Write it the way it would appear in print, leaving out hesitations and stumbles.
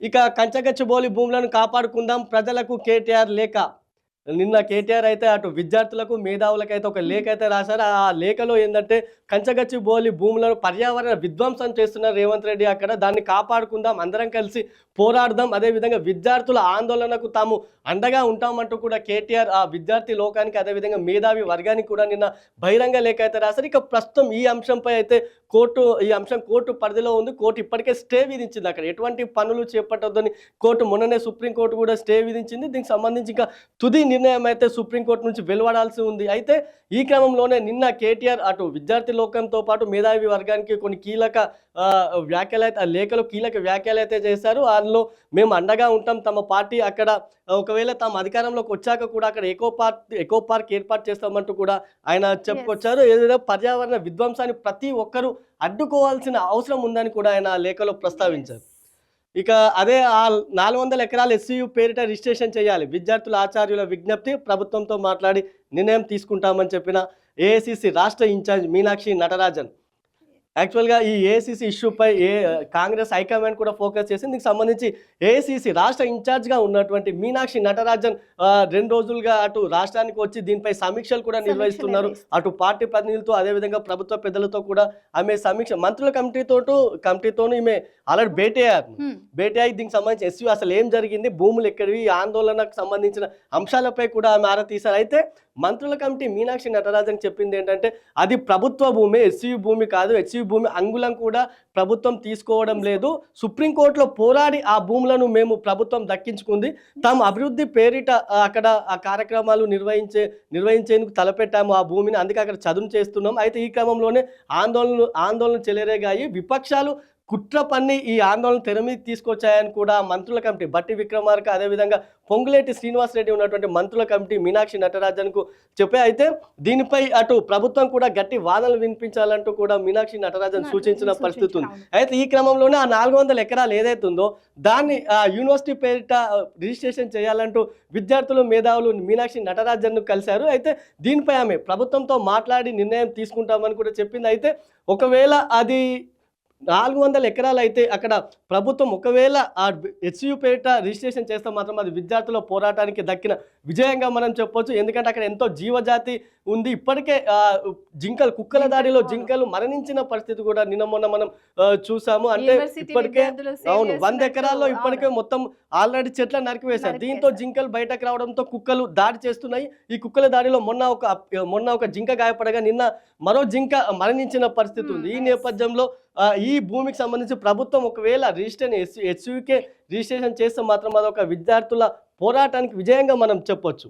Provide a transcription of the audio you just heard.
ఇక కంచగచ్చిబౌలి భూములను కాపాడుకుందాం ప్రజలకు కేటీఆర్ లేఖ. నిన్న కేటీఆర్ అయితే అటు విద్యార్థులకు మేధావులకైతే ఒక లేఖ అయితే రాశారు. ఆ లేఖలో ఏందంటే కంచగచ్చిబౌలి భూములను పర్యావరణ విధ్వంసం చేస్తున్నారు రేవంత్ రెడ్డి. అక్కడ దాన్ని కాపాడుకుందాం, అందరం కలిసి పోరాడదాం, అదేవిధంగా విద్యార్థుల ఆందోళనకు తాము అండగా ఉంటామంటూ కూడా కేటీఆర్ ఆ విద్యార్థి లోకానికి అదేవిధంగా మేధావి వర్గానికి కూడా నిన్న బహిరంగ లేఖ అయితే రాశారు. ఇక ప్రస్తుతం ఈ అంశంపై అయితే ఈ అంశం కోర్టు పరిధిలో ఉంది. కోర్టు ఇప్పటికే స్టే విధించింది. అక్కడ ఎటువంటి పనులు చేపట్టొద్దని కోర్టు మొన్ననే సుప్రీంకోర్టు కూడా స్టే విధించింది. దీనికి సంబంధించి ఇంకా తుది నిర్ణయం అయితే సుప్రీంకోర్టు నుంచి వెలువడాల్సి ఉంది. అయితే ఈ క్రమంలోనే నిన్న కేటీఆర్ అటు విద్యార్థి లోకంతో పాటు మేధావి వర్గానికి కొన్ని కీలక లేఖలో కీలక వ్యాఖ్యలు అయితే చేశారు. అందులో మేము అండగా ఉంటాం, తమ పార్టీ అక్కడ ఒకవేళ తాము అధికారంలోకి వచ్చాక కూడా అక్కడ ఎకో పార్క్ ఏర్పాటు చేస్తామంటూ కూడా ఆయన చెప్పుకొచ్చారు. ఏదైనా పర్యావరణ విధ్వంసాన్ని ప్రతి ఒక్కరూ అడ్డుకోవాల్సిన అవసరం ఉందని కూడా ఆయన లేఖలో ప్రస్తావించారు. ఇక అదే ఆ 400 ఎకరాల ఎస్సీయూ పేరిట రిజిస్ట్రేషన్ చేయాలి, విద్యార్థుల ఆచార్యుల విజ్ఞప్తి, ప్రభుత్వంతో మాట్లాడి నిర్ణయం తీసుకుంటామని చెప్పిన ఏఐసిసి రాష్ట్ర ఇన్ఛార్జ్ మీనాక్షి నటరాజన్. యాక్చువల్గా ఈ ఏఐసిసి ఇష్యూపై కాంగ్రెస్ హైకమాండ్ కూడా ఫోకస్ చేసింది. దీనికి సంబంధించి ఏఐసిసి రాష్ట్ర ఇన్ఛార్జ్గా ఉన్నటువంటి మీనాక్షి నటరాజన్ 2 రోజులుగా అటు రాష్ట్రానికి వచ్చి దీనిపై సమీక్షలు కూడా నిర్వహిస్తున్నారు. అటు పార్టీ ప్రతినిధులతో అదేవిధంగా ప్రభుత్వ పెద్దలతో కూడా ఆమె సమీక్ష, మంత్రుల కమిటీతోనూ ఈమె ఆల్రెడీ భేటీ అయ్యి దీనికి సంబంధించి ఎస్యూ అసలు ఏం జరిగింది, భూములు ఎక్కడివి, ఆందోళనకు సంబంధించిన అంశాలపై కూడా ఆమె ఆరా తీశారు. అయితే మంత్రుల కమిటీ మీనాక్షి నటరాజన్ చెప్పింది ఏంటంటే అది ప్రభుత్వ భూమి, ఎస్సీయూ భూమి కాదు, ఎస్సీయూ భూమి అంగుళం కూడా ప్రభుత్వం తీసుకోవడం లేదు, సుప్రీంకోర్టులో పోరాడి ఆ భూములను ప్రభుత్వం దక్కించుకుంది, తాము అభివృద్ధి పేరిట అక్కడ ఆ కార్యక్రమాలు నిర్వహించేందుకు తలపెట్టాము ఆ భూమిని, అందుకే అక్కడ చదును చేస్తున్నాం. అయితే ఈ క్రమంలోనే ఆందోళన చెలరేగాయి, విపక్షాలు కుట్ర పన్ని ఈ ఆందోళన తెర మీద తీసుకొచ్చాయని కూడా మంత్రుల కమిటీ బట్టి విక్రమార్క అదేవిధంగా పొంగులేటి శ్రీనివాసరెడ్డి ఉన్నటువంటి మంత్రుల కమిటీ మీనాక్షి నటరాజన్కు చెప్పాయి. అయితే దీనిపై అటు ప్రభుత్వం కూడా గట్టి వాదనలు వినిపించాలంటూ కూడా మీనాక్షి నటరాజన్ సూచించిన పరిస్థితి ఉంది. అయితే ఈ క్రమంలోనే ఆ 400 ఎకరాలు ఏదైతే ఉందో దాన్ని యూనివర్సిటీ పేరిట రిజిస్ట్రేషన్ చేయాలంటూ విద్యార్థులు మేధావులు మీనాక్షి నటరాజన్ను కలిశారు. అయితే దీనిపై ఆమె ప్రభుత్వంతో మాట్లాడి నిర్ణయం తీసుకుంటామని కూడా చెప్పింది. అయితే ఒకవేళ అది 400 ఎకరాలు అయితే అక్కడ ప్రభుత్వం ఒకవేళ ఆ హెచ్యూ పేరిట రిజిస్ట్రేషన్ చేస్తే మాత్రం అది విద్యార్థుల పోరాటానికి దక్కిన విజయంగా మనం చెప్పొచ్చు. ఎందుకంటే అక్కడ ఎంతో జీవజాతి ఉంది. ఇప్పటికే కుక్కల దాడిలో జింకలు మరణించిన పరిస్థితి కూడా నిన్న మొన్న మనం చూసాము. అంటే ఇప్పటికే 100 ఎకరాల్లో ఇప్పటికే మొత్తం ఆల్రెడీ చెట్లను నరికివేశారు. దీంతో జింకలు బయటకు రావడంతో కుక్కలు దాడి చేస్తున్నాయి. ఈ కుక్కల దాడిలో మొన్న ఒక జింక గాయపడగా నిన్న మరో జింక మరణించిన పరిస్థితి ఉంది. ఈ నేపథ్యంలో ఈ భూమికి సంబంధించి ప్రభుత్వం ఒకవేళ హెచ్యూకే రిజిస్ట్రేషన్ చేస్తే మాత్రం అదొక విద్యార్థుల పోరాటానికి విజయంగా మనం చెప్పొచ్చు.